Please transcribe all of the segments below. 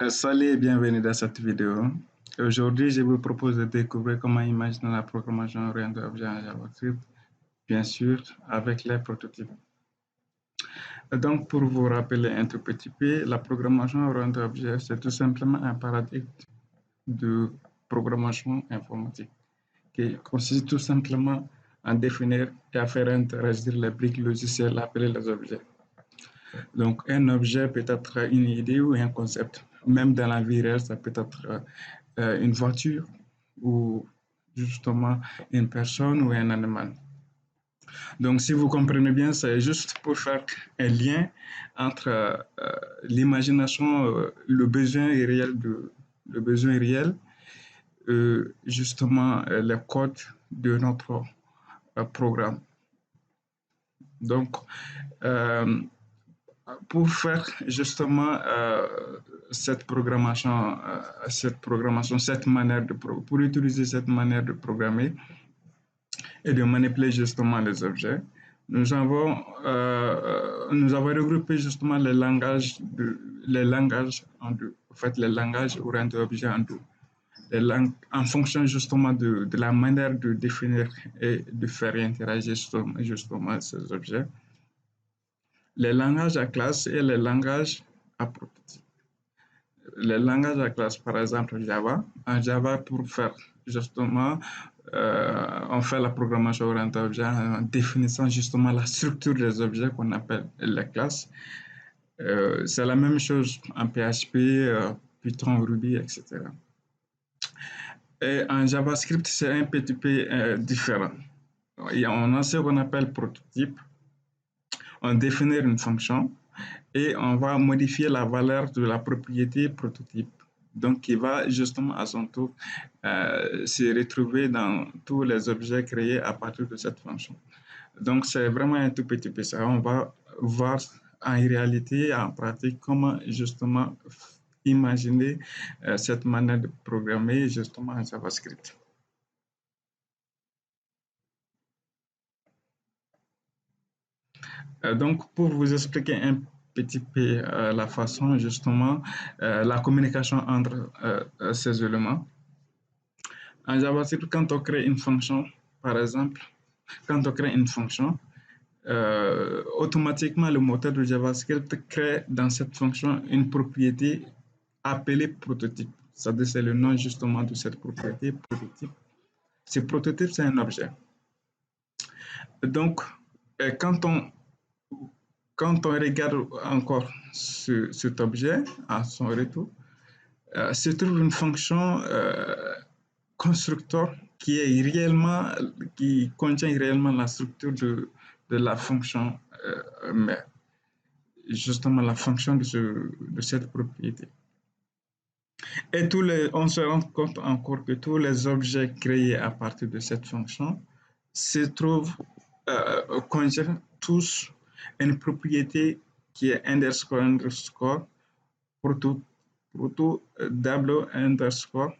Salut et bienvenue dans cette vidéo. Aujourd'hui, je vous propose de découvrir comment imaginer la programmation orientée objet en JavaScript, bien sûr, avec les prototypes. Donc, pour vous rappeler un tout petit peu, la programmation orientée objet, c'est tout simplement un paradigme de programmation informatique qui consiste tout simplement à définir et à faire interagir les briques logicielles appelées les objets. Donc, un objet peut être une idée ou un concept. Même dans la vie réelle, ça peut être une voiture ou justement une personne ou un animal. Donc, si vous comprenez bien, c'est juste pour faire un lien entre l'imagination, le besoin réel, justement le code de notre programme. Donc, euh, pour faire justement cette manière pour utiliser cette manière de programmer et de manipuler justement les objets, nous avons regroupé justement les langages en deux. En fait, les langages orientés objets en deux. En fonction justement de la manière de définir et de faire interagir justement ces objets, les langages à classe et les langages à prototype. Les langages à classe, par exemple Java. En Java, pour faire justement, on fait la programmation orientée objet en définissant justement la structure des objets qu'on appelle les classes. C'est la même chose en PHP, Python, Ruby, etc. Et en JavaScript, c'est un petit peu différent. On a ce qu'on appelle prototype. On définit une fonction et on va modifier la valeur de la propriété prototype. Donc, qui va justement à son tour se retrouver dans tous les objets créés à partir de cette fonction. Donc, c'est vraiment un tout petit peu ça. On va voir en réalité, en pratique, comment justement imaginer cette manière de programmer justement en JavaScript. Donc, pour vous expliquer un petit peu la façon, justement, la communication entre ces éléments. En JavaScript, quand on crée une fonction, par exemple, quand on crée une fonction, automatiquement, le moteur de JavaScript crée dans cette fonction une propriété appelée prototype. C'est le nom justement de cette propriété, prototype. Ce prototype, c'est un objet. Donc, quand on quand on regarde encore cet objet à son retour, se trouve une fonction constructeur qui contient réellement la structure de la fonction mère, justement la fonction de cette propriété. Et on se rend compte encore que tous les objets créés à partir de cette fonction se trouvent, contiennent tous une propriété qui est underscore, proto double underscore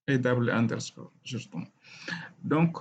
et double underscore, justement. Donc,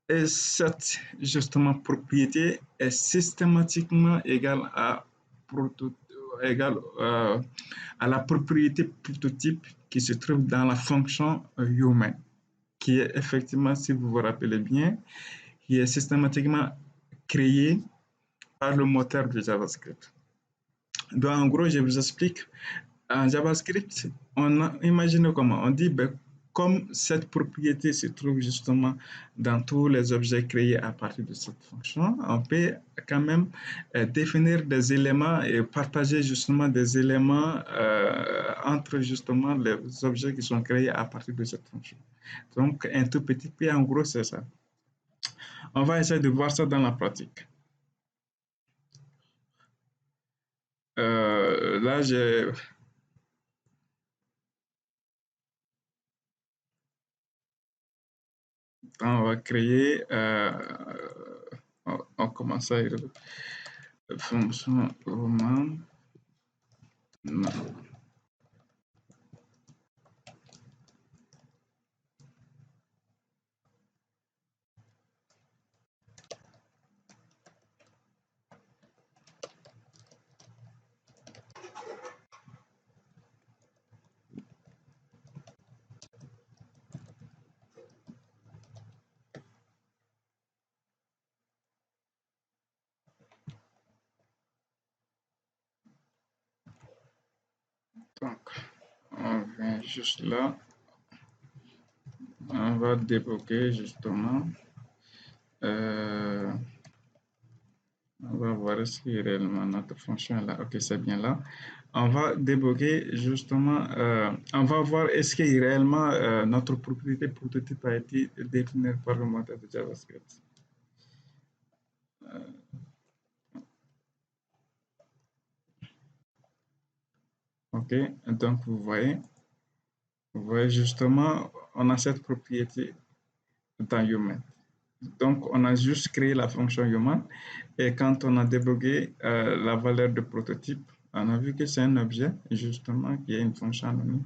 et cette justement propriété est systématiquement égale égale, à la propriété prototype qui se trouve dans la fonction human, qui est effectivement, si vous vous rappelez bien, qui est systématiquement créée par le moteur de JavaScript. Donc, en gros, je vous explique. En JavaScript, imagine comment on dit, ben, comme cette propriété se trouve justement dans tous les objets créés à partir de cette fonction, on peut quand même définir des éléments et partager justement des éléments entre justement les objets qui sont créés à partir de cette fonction. Donc, un tout petit peu, en gros, c'est ça. On va essayer de voir ça dans la pratique. Là, on va créer, on commence à fonction roman. Donc, on vient juste là. On va débloquer justement. Euh, on va voir si réellement notre fonction est là. Ok, c'est bien là. On va débloquer justement. On va voir est-ce que réellement notre propriété prototype a été définie par le moteur de JavaScript. Ok, donc vous voyez justement, on a cette propriété dans human. Donc, on a juste créé la fonction human et quand on a débugué la valeur de prototype, on a vu que c'est un objet justement qui a une fonction anonyme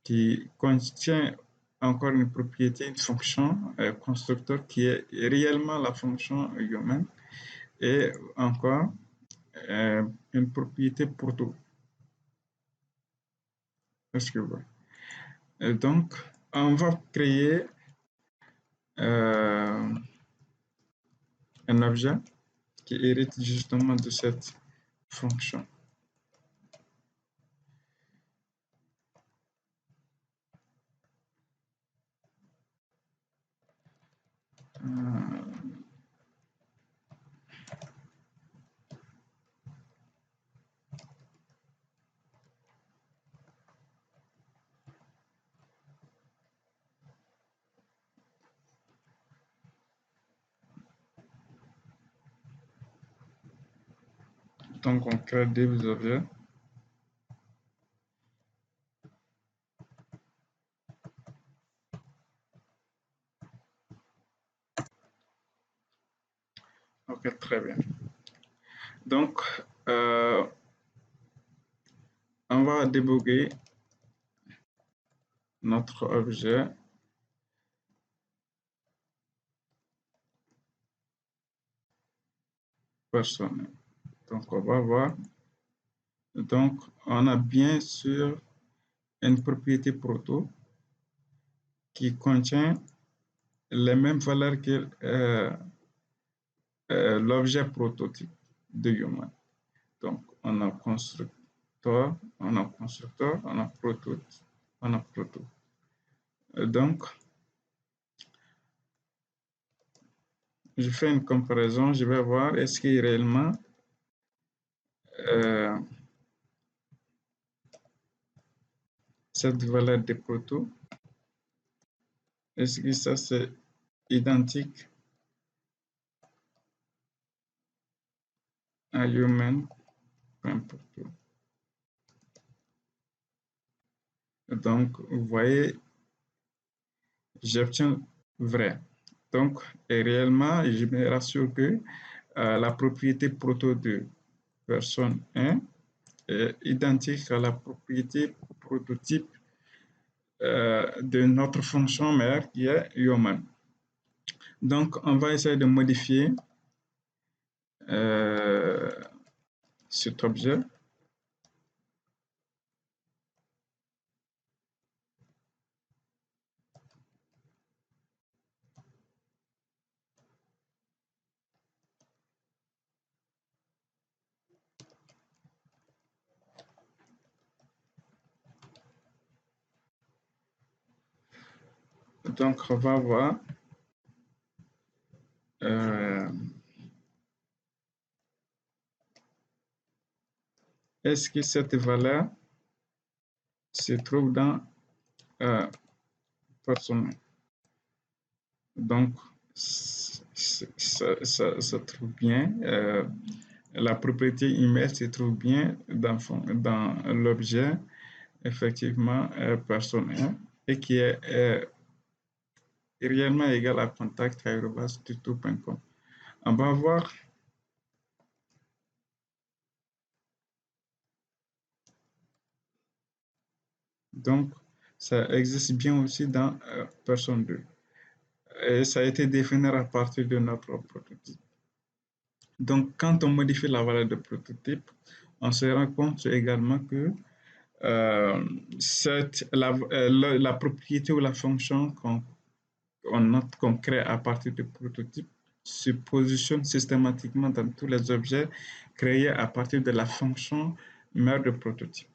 qui contient encore une propriété, une fonction constructeur qui est réellement la fonction human et encore une propriété proto. Est-ce que vous voyez? Et donc, on va créer un objet qui hérite justement de cette fonction. Donc, on crée des objets. Ok, très bien. Donc, on va débugger notre objet personnel. Donc, on va voir. Donc, on a bien sûr une propriété proto qui contient les mêmes valeurs que l'objet prototype de human. Donc, on a constructeur, on a prototype, on a proto. Donc, je fais une comparaison, je vais voir est-ce que réellement cette valeur de proto, est-ce que ça c'est identique à human.proto. Donc, vous voyez, j'obtiens vrai. Donc, et réellement, je me rassure que la propriété proto de personne 1 est identique à la propriété prototype de notre fonction mère qui est human. Donc, on va essayer de modifier cet objet. Donc, on va voir est-ce que cette valeur se trouve dans personne. Donc, ça se trouve bien. La propriété email se trouve bien dans l'objet, effectivement, personne 1 et qui est réellement égal à contact@tuto.com. On va voir. Donc, ça existe bien aussi dans personne 2. Et ça a été défini à partir de notre prototype. Donc, quand on modifie la valeur de prototype, on se rend compte également que la propriété ou la fonction qu'on crée à partir de prototype se positionne systématiquement dans tous les objets créés à partir de la fonction mère de prototype.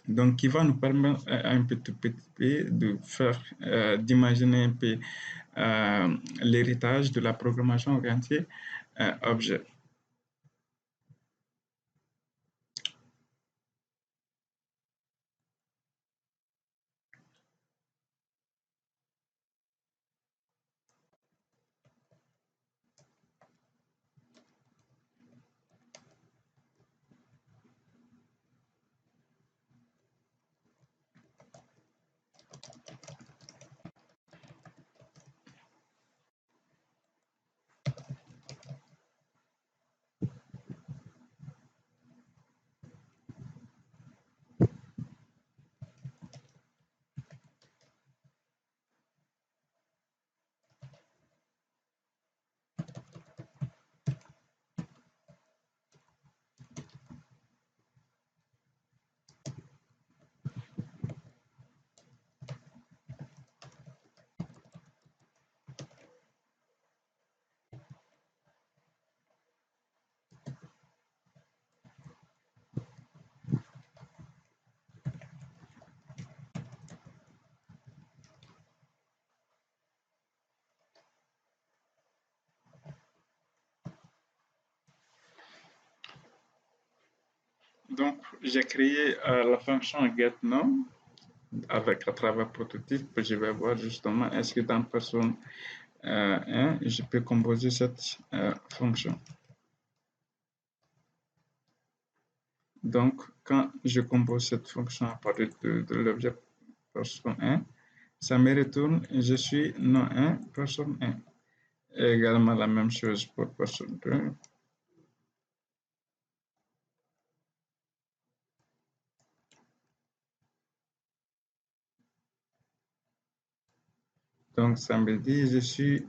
Donc, qui va nous permettre un petit peu de faire, d'imaginer un peu l'héritage de la programmation orientée objet. Donc, j'ai créé la fonction getNow avec à travers prototype. Je vais voir justement est-ce que dans personne 1, je peux composer cette fonction. Donc, quand je compose cette fonction à partir de l'objet personne 1, ça me retourne je suis non 1, personne 1. Et également la même chose pour personne 2. Donc, ça me dit je suis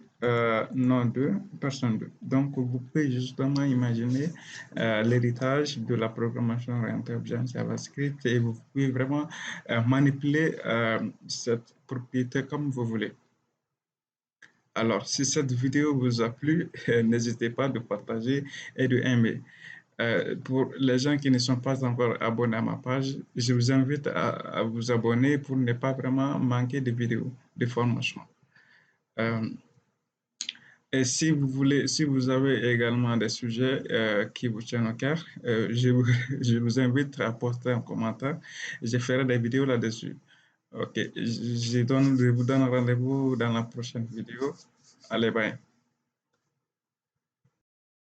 non 2, personne 2. Donc, vous pouvez justement imaginer l'héritage de la programmation orientée objet en JavaScript et vous pouvez vraiment manipuler cette propriété comme vous voulez. Alors, si cette vidéo vous a plu, n'hésitez pas de partager et de aimer. Pour les gens qui ne sont pas encore abonnés à ma page, je vous invite à vous abonner pour ne pas vraiment manquer de vidéos de formation. Euh, et si vous voulez, si vous avez également des sujets qui vous tiennent au cœur, je vous invite à poster un commentaire. Je ferai des vidéos là-dessus. Ok, je vous donne rendez-vous dans la prochaine vidéo. Allez, bye.